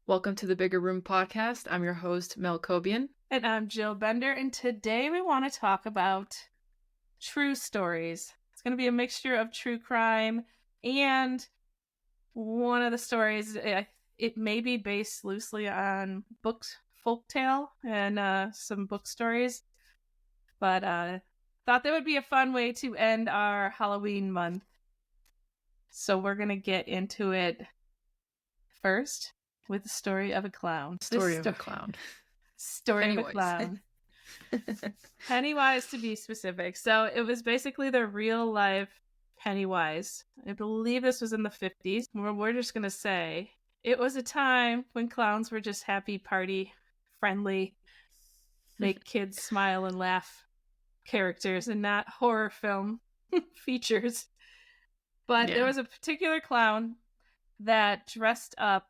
Welcome to the Bigger Room podcast. I'm your host, Mel Cobian. And I'm Jill Bender, and today we want to talk about true stories. It's going to be a mixture of true crime and one of the stories, it may be based loosely on books, folktale, and some book stories, but thought that would be a fun way to end our Halloween month. So we're going to get into it first with the story of a clown. Story of a clown. Story of a clown. Pennywise, to be specific. So it was basically the real life Pennywise. I believe this was in the 50s. We're just going to say it was a time when clowns were just happy, party, friendly, make kids smile and laugh characters and not horror film features. But there was a particular clown that dressed up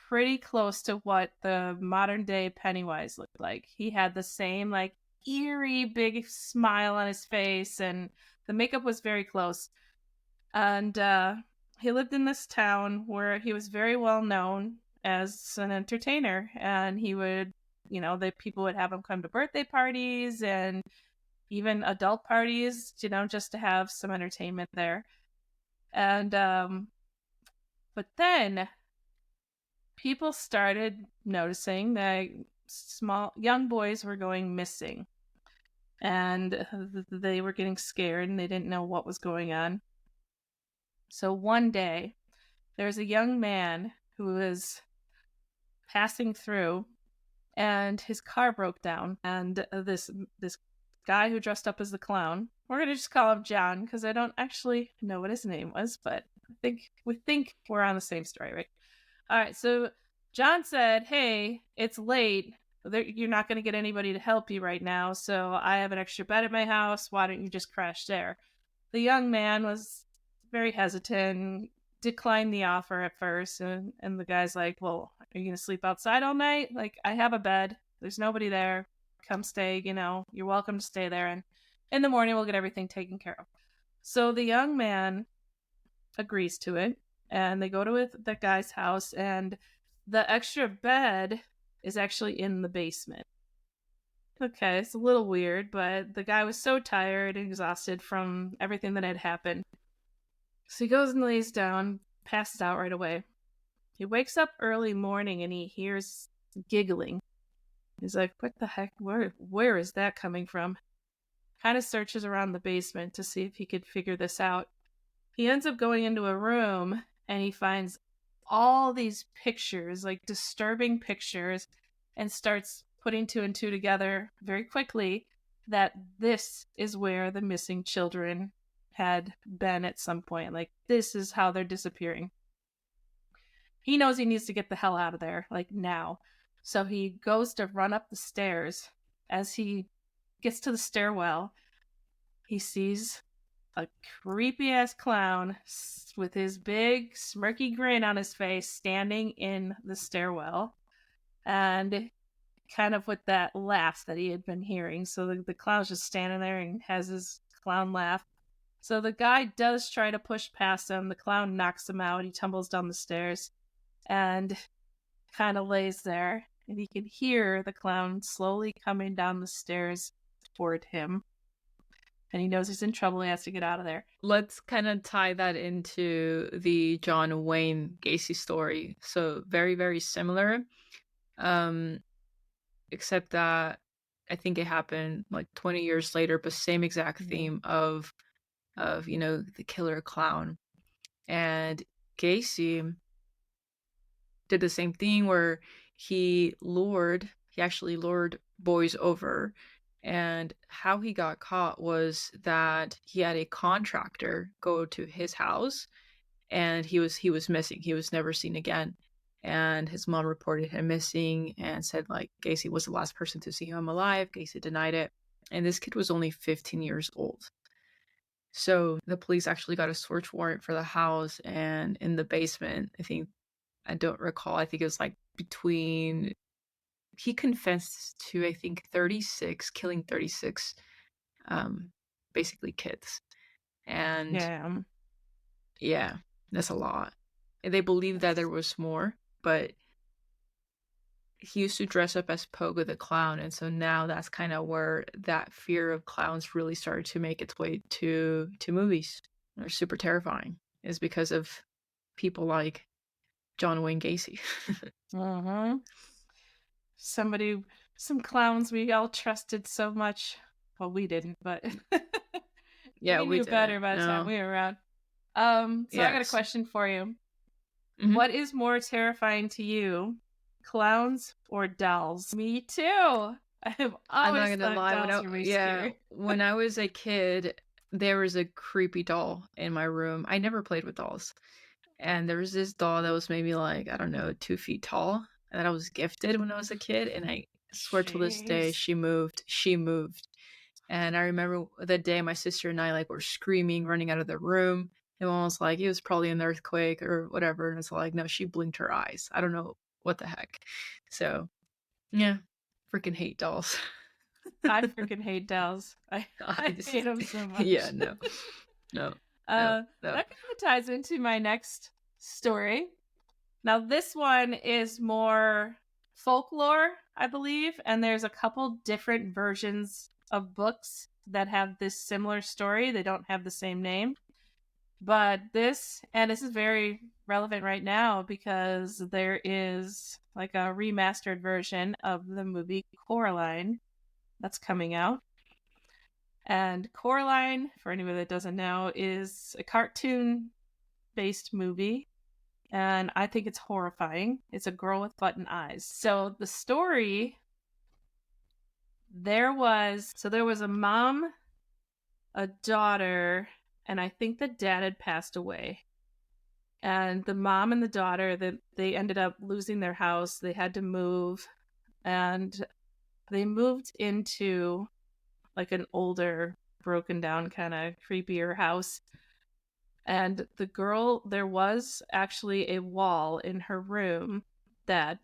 pretty close to what the modern day Pennywise looked like. He had the same like eerie big smile on his face, and the makeup was very close. And he lived in this town where he was very well known as an entertainer, and he would, the people would have him come to birthday parties and even adult parties, just to have some entertainment there. And but then people started noticing that young boys were going missing, and they were getting scared and they didn't know what was going on. So one day there was a young man who was passing through and his car broke down, and this guy who dressed up as the clown, we're going to just call him John because I don't actually know what his name was, but we think we're on the same story, right? All right, so John said, hey, it's late. You're not going to get anybody to help you right now, so I have an extra bed at my house. Why don't you just crash there? The young man was very hesitant, declined the offer at first, and the guy's like, well, are you going to sleep outside all night? Like, I have a bed. There's nobody there. Come stay, you're welcome to stay there, and in the morning we'll get everything taken care of. So the young man agrees to it, and they go to the guy's house, and the extra bed is actually in the basement. Okay, it's a little weird, but the guy was so tired and exhausted from everything that had happened. So he goes and lays down, passes out right away. He wakes up early morning and he hears giggling. He's like, what the heck? Where is that coming from? Kind of searches around the basement to see if he could figure this out. He ends up going into a room and he finds all these pictures, like disturbing pictures, and starts putting two and two together very quickly that this is where the missing children had been at some point. Like, this is how they're disappearing. He knows he needs to get the hell out of there, like now. So he goes to run up the stairs. As he gets to the stairwell, he sees a creepy-ass clown with his big smirky grin on his face standing in the stairwell, and kind of with that laugh that he had been hearing. So the clown's just standing there and has his clown laugh. So the guy does try to push past him. The clown knocks him out. He tumbles down the stairs and kind of lays there, and he can hear the clown slowly coming down the stairs toward him. And he knows he's in trouble. He has to get out of there. Let's kind of tie that into the John Wayne Gacy story. So very, very similar, except that I think it happened like 20 years later, but same exact theme of the killer clown. And Gacy did the same thing where he actually lured boys over. And how he got caught was that he had a contractor go to his house, and he was missing. He was never seen again. And his mom reported him missing and said, like, Gacy was the last person to see him alive. Gacy denied it. And this kid was only 15 years old. So the police actually got a search warrant for the house, and in the basement, I don't recall, I think it was like he confessed to, I think, killing 36, basically kids. And yeah, that's a lot. They believe that there was more, but he used to dress up as Pogo the Clown, and so now that's kinda where that fear of clowns really started to make its way to movies. They're super terrifying, is because of people like John Wayne Gacy. Mhm. Somebody some clowns we all trusted so much. Well, we didn't, but Yeah, we we knew better didn't. by the time No. we were around. So I got a Yes. question for you. Mhm. What is more terrifying to you, clowns or dolls? Me too. I have I'm not always gonna thought lie, dolls are way scary. when I was a kid, there was a creepy doll in my room. I never played with dolls. And there was this doll that was maybe like, I don't know, 2 feet tall that I was gifted when I was a kid, and I swear till this day Jeez. she moved. And I remember the day my sister and I, like, were screaming, running out of the room, and mom was like, "It was probably an earthquake or whatever," and it's like, "No, she blinked her eyes." I don't know what the heck. So, yeah, freaking hate dolls. I freaking hate dolls. I I I hate just them so yeah, much. no. No. No, no. That kind of ties into my next story. Now, this one is more folklore, I believe, and there's a couple different versions of books that have this similar story. They don't have the same name. But this is very relevant right now because there is like a remastered version of the movie Coraline that's coming out. And Coraline, for anyone that doesn't know, is a cartoon based movie. And I think it's horrifying. It's a girl with button eyes. So the story there was a mom, a daughter, and I think the dad had passed away. And the mom and the daughter, they ended up losing their house. They had to move, and they moved into like an older, broken down, kind of creepier house. And the girl, there was actually a wall in her room that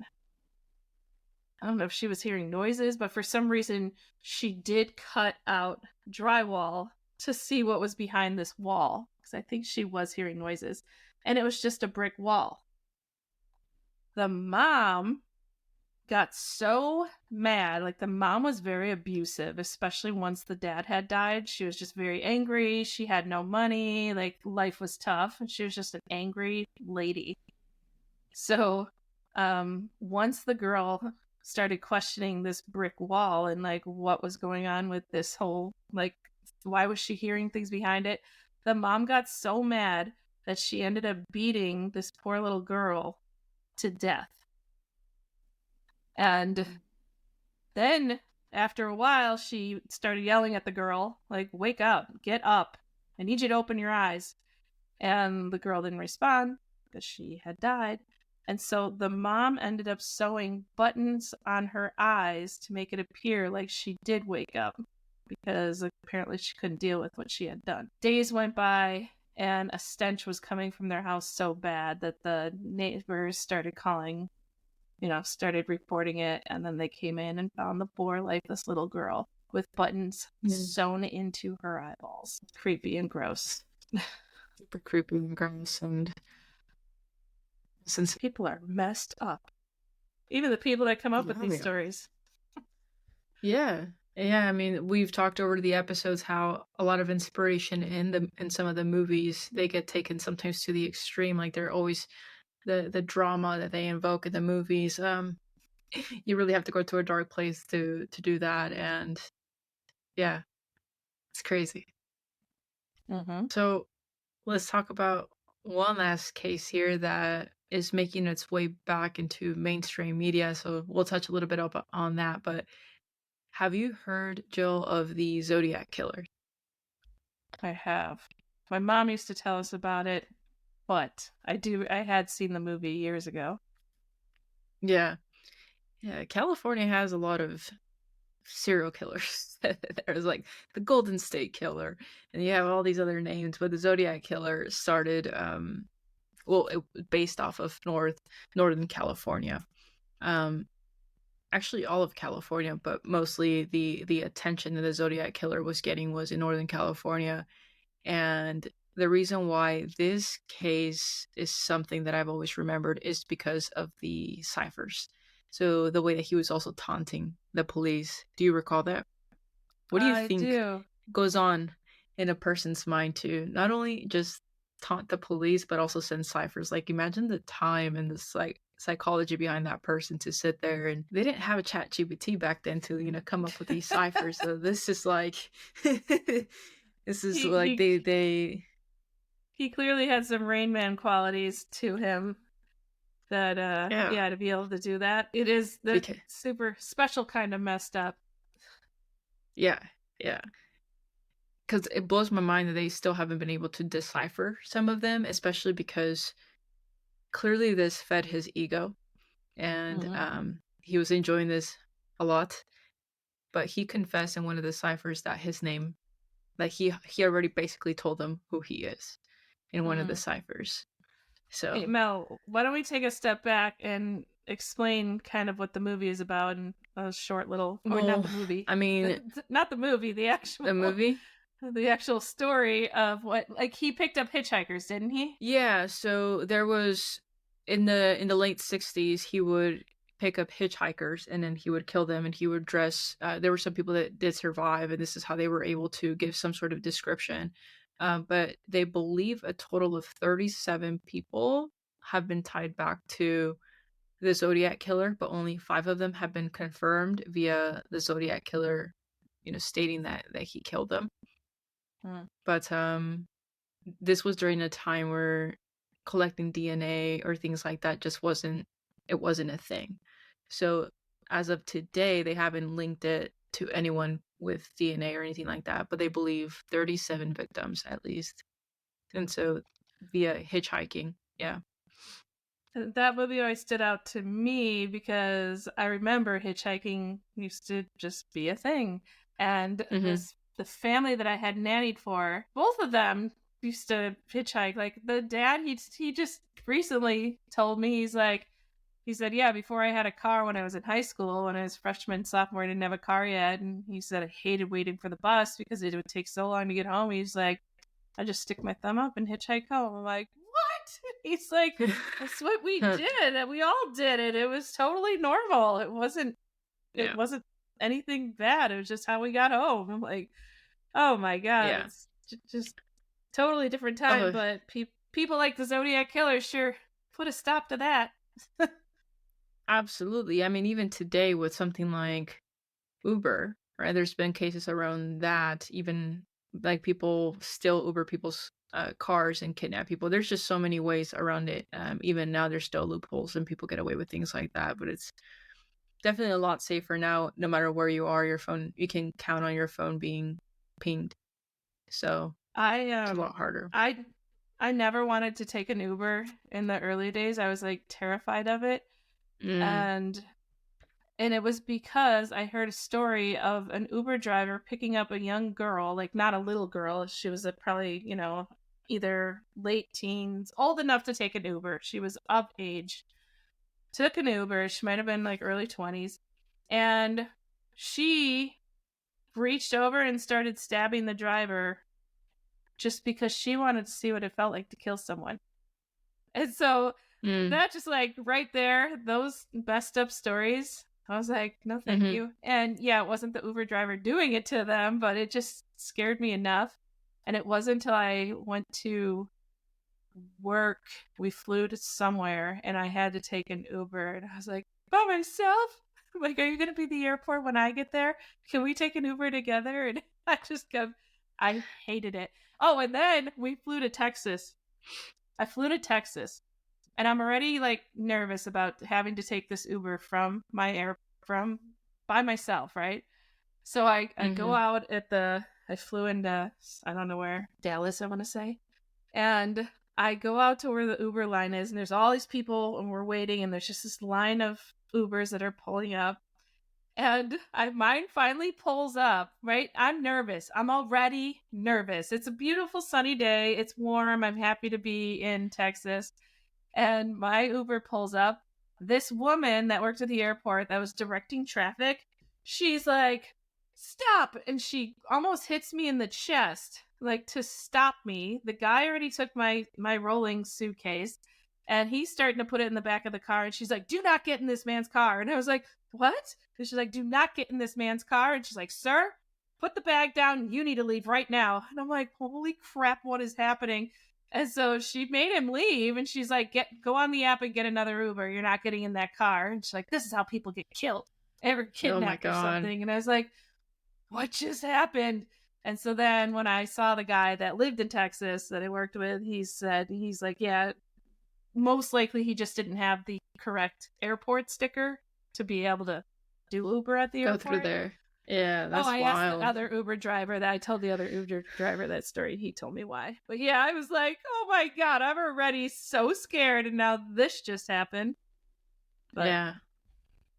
I don't know if she was hearing noises, but for some reason she did cut out drywall to see what was behind this wall because I think she was hearing noises. And it was just a brick wall. The mom got so mad. Like, the mom was very abusive, especially once the dad had died. She was just very angry. She had no money. Like, life was tough. And she was just an angry lady. So, once the girl started questioning this brick wall and like what was going on with this whole, like, why was she hearing things behind it? The mom got so mad that she ended up beating this poor little girl to death. And then after a while, she started yelling at the girl, like, wake up, get up. I need you to open your eyes. And the girl didn't respond because she had died. And so the mom ended up sewing buttons on her eyes to make it appear like she did wake up because apparently she couldn't deal with what she had done. Days went by and a stench was coming from their house so bad that the neighbors started calling, started reporting it. And then they came in and found the poor, lifeless little girl with buttons Yeah. sewn into her eyeballs. Creepy and gross. Super creepy and gross, and since People are messed up. Even the people that come up with yeah, these yeah. stories. Yeah. Yeah, I mean, we've talked over the episodes how a lot of inspiration in some of the movies, they get taken sometimes to the extreme. Like they're always the drama that they invoke in the movies. You really have to go to a dark place to do that, and yeah, it's crazy. Mm-hmm. So let's talk about one last case here that is making its way back into mainstream media. So we'll touch a little bit up on that, but have you heard, Jill, of the Zodiac Killer? I have. My mom used to tell us about it, but I had seen the movie years ago. Yeah. Yeah, California has a lot of serial killers. There's like the Golden State Killer, and you have all these other names, but the Zodiac Killer started well, it was based off of Northern California. Um Actually all of California, but mostly the attention that the Zodiac Killer was getting was in Northern California. And the reason why this case is something that I've always remembered is because of the ciphers. So the way that he was also taunting the police. Do you recall that? What do you I think do. goes on in a person's mind to not only just taunt the police, but also send ciphers? Like, imagine the time and the psychology behind that person to sit there, and they didn't have a chat GPT back then to, come up with these ciphers. So this is like, this is He like he they, he clearly had some Rain Man qualities to him that yeah, yeah, to be able to do that. It is the because, super special kind of messed up. yeah, yeah. Because it blows my mind that they still haven't been able to decipher some of them, especially because clearly this fed his ego, and Mhm. he was enjoying this a lot. But he confessed in one of the ciphers that his name, that he already basically told them who he is in one of the Mm. ciphers. Hey, So, Mel, why don't we take a step back and explain kind of what the movie is about in a short little, or not well, the movie, I mean, not the movie, the actual, the movie. the actual story of what, like he picked up hitchhikers, didn't he? Yeah, so there was in the late 60s he would pick up hitchhikers and then he would kill them and he would dress there were some people that did survive and this is how they were able to give some sort of description. But they believe a total of 37 people have been tied back to the Zodiac killer, but only 5 of them have been confirmed via the Zodiac killer, stating that he killed them. Mm. But this was during a time where collecting DNA or things like that just wasn't a thing. So as of today, they haven't linked it to anyone with DNA or anything like that, but they believe 37 victims at least. And so via hitchhiking. Yeah. That movie always stood out to me because I remember hitchhiking used to just be a thing. And Mhm. the family that I had nannied for, both of them used to hitchhike. Like the dad, he just recently told me, he said, yeah, before I had a car when I was in high school, when I was freshman, sophomore, I didn't have a car yet. And he said, I hated waiting for the bus because it would take so long to get home. He's like, I just stick my thumb up and hitchhike home. I'm like, what? He's like, that's what we did. And we all did it. It was totally normal. It Yeah. wasn't anything bad. It was just how we got home. I'm like, oh my God, Yeah. it's just totally different time. Oh, But people like the Zodiac Killer sure put a stop to that. absolutely. I mean, even today with something like Uber, right? There's been cases around that, even like people steal Uber people's cars and kidnap people. There's just so many ways around it. Even now, there's still loopholes and people get away with things like that. But it's definitely a lot safer now. No matter where you are, your phone, you can count on your phone being pinged. So I it's a lot harder. I I never wanted to take an Uber in the early days. I was like terrified of it. Mm, And it was because I heard a story of an Uber driver picking up a young girl, like not a little girl. She was probably, either late teens, old enough to take an Uber. She was of age. Took an Uber. She might have been like early 20s. And she reached over and started stabbing the driver just because she wanted to see what it felt like to kill someone. And so mm, that just like right there, those messed up stories. I was like, no, thank mm-hmm, you. And yeah, it wasn't the Uber driver doing it to them, but it just scared me enough. And it wasn't until I went to work, we flew to somewhere, and I had to take an Uber. And I was like, by myself? Like, are you going to be at the airport when I get there? Can we take an Uber together? And I just kept, I hated it. Oh, and then we flew to Texas. I flew to Texas and I'm already like nervous about having to take this Uber from by myself, right? So I go mm-hmm, out I flew into I don't know where, Dallas I want to say. And I go out to where the Uber line is and there's all these people and we're waiting and there's just this line of Ubers that are pulling up. And mine finally pulls up, right? I'm nervous. I'm already nervous. It's a beautiful sunny day. It's warm. I'm happy to be in Texas and my Uber pulls up. This woman that worked at the airport that was directing traffic, she's like, stop. And she almost hits me in the chest, like to stop me. The guy already took my rolling suitcase. And he's starting to put it in the back of the car. And she's like, do not get in this man's car. And I was like, what? And she's like, do not get in this man's car. And she's like, sir, put the bag down. You need to leave right now. And I'm like, holy crap, what is happening? And so she made him leave. And she's like, go on the app and get another Uber. You're not getting in that car. And she's like, this is how people get killed, ever Oh my kidnapped or God. something. And I was like, what just happened? And so then when I saw the guy that lived in Texas that I worked with, he's like, yeah, most likely he just didn't have the correct airport sticker to be able to do Uber at the Go through airport. there. Yeah, Oh, that's I asked the wild. other Uber driver that I told the other Uber driver that story. He told me why. But yeah, I was like, oh my God, I'm already so scared. And now this just happened. But Yeah,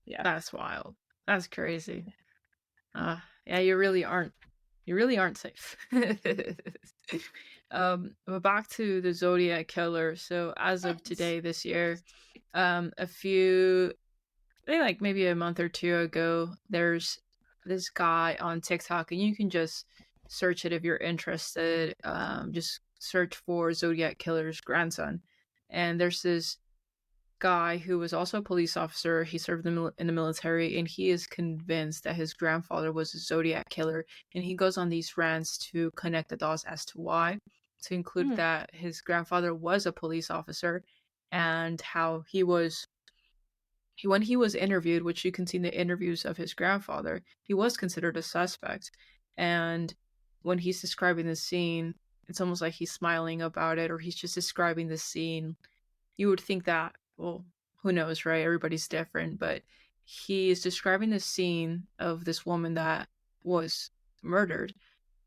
yeah. that's wild. That's crazy. Yeah, you really aren't safe. But back to the Zodiac killer. So as of today, this year, a few, I think like maybe a month or two ago, there's this guy on TikTok, and you can just search it if you're interested. Just search for Zodiac killer's grandson, and there's this guy who was also a police officer. He served in the military, and he is convinced that his grandfather was a Zodiac killer. And he goes on these rants to connect the dots as to why, to include Mm. that his grandfather was a police officer, and how when he was interviewed, which you can see in the interviews of his grandfather, he was considered a suspect. And when he's describing the scene, it's almost like he's smiling about it, or he's just describing the scene. You would think that, well, who knows, right? Everybody's different, but he is describing the scene of this woman that was murdered,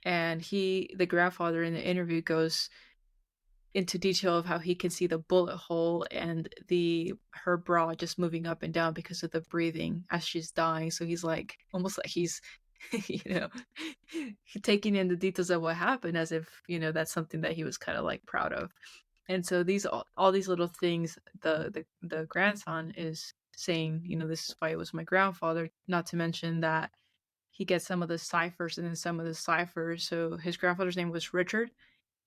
and the grandfather in the interview goes into detail of how he can see the bullet hole and her bra just moving up and down because of the breathing as she's dying. So he's like, almost like he's you know taking in the details of what happened, as if that's something that he was kind of like proud of. And so all these little things, the grandson is saying, this is why it was my grandfather. Not to mention that he gets some of the ciphers, and then some of the ciphers. So his grandfather's name was Richard,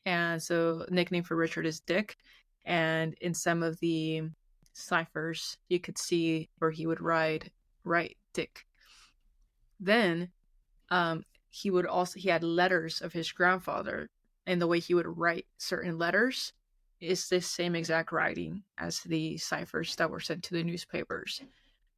and so nickname for Richard is Dick. And in some of the ciphers, you could see where he would write Dick. Then he had letters of his grandfather, and the way he would write certain letters is this same exact writing as the ciphers that were sent to the newspapers.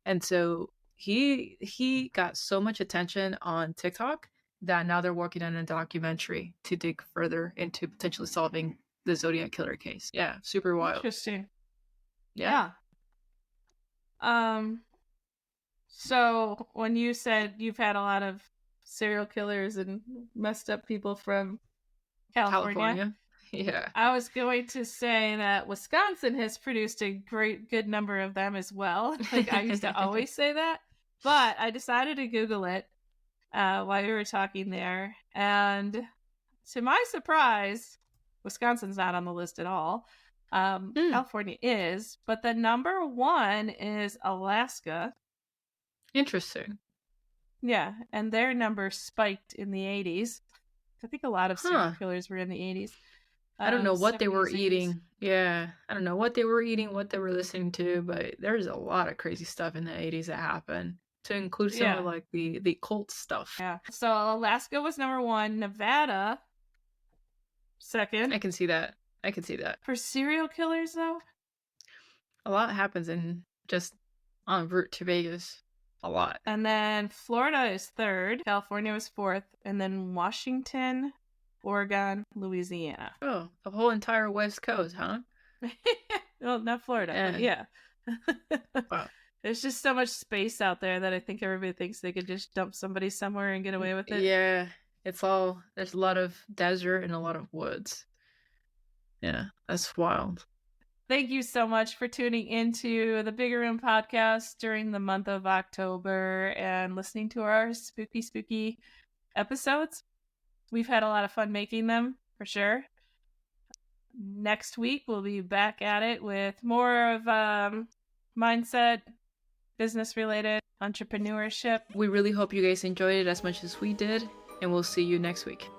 And so he got so much attention on TikTok that now they're working on a documentary to dig further into potentially solving the Zodiac killer case. Yeah, super wild. Interesting. Yeah. Yeah. Um, so when you said you've had a lot of serial killers and messed up people from California, California. Yeah. I was going to say that Wisconsin has produced a good number of them as well. Like I used to always say that, but I decided to Google it while we were talking there, and to my surprise, Wisconsin's not on the list at all. Mm, California is, but the number one is Alaska. interesting. Yeah, and their number spiked in the 80s. I think a lot of serial Huh. killers were in the 80s, I don't know what they were 70s, 80s. eating. Yeah. I don't know what they were eating, what they were listening to, but there's a lot of crazy stuff in the 80s that happened, to include some of Yeah, like the cult stuff. yeah. So Alaska was number one, Nevada second. I can see that. I can see that. For serial killers, though, A lot happens in just en route to Vegas. A lot. and then Florida is third, California was fourth, and then Washington, Oregon, Louisiana. Oh, the whole entire West Coast, huh? Well, not Florida, but Yeah. yeah. Wow. There's just so much space out there that I think everybody thinks they could just dump somebody somewhere and get away with it. Yeah. There's a lot of desert and a lot of woods. Yeah, that's wild. Thank you so much for tuning into the Bigger Room podcast during the month of October and listening to our spooky episodes. We've had a lot of fun making them, for sure. Next week, we'll be back at it with more of mindset, business related, entrepreneurship. We really hope you guys enjoyed it as much as we did, and we'll see you next week.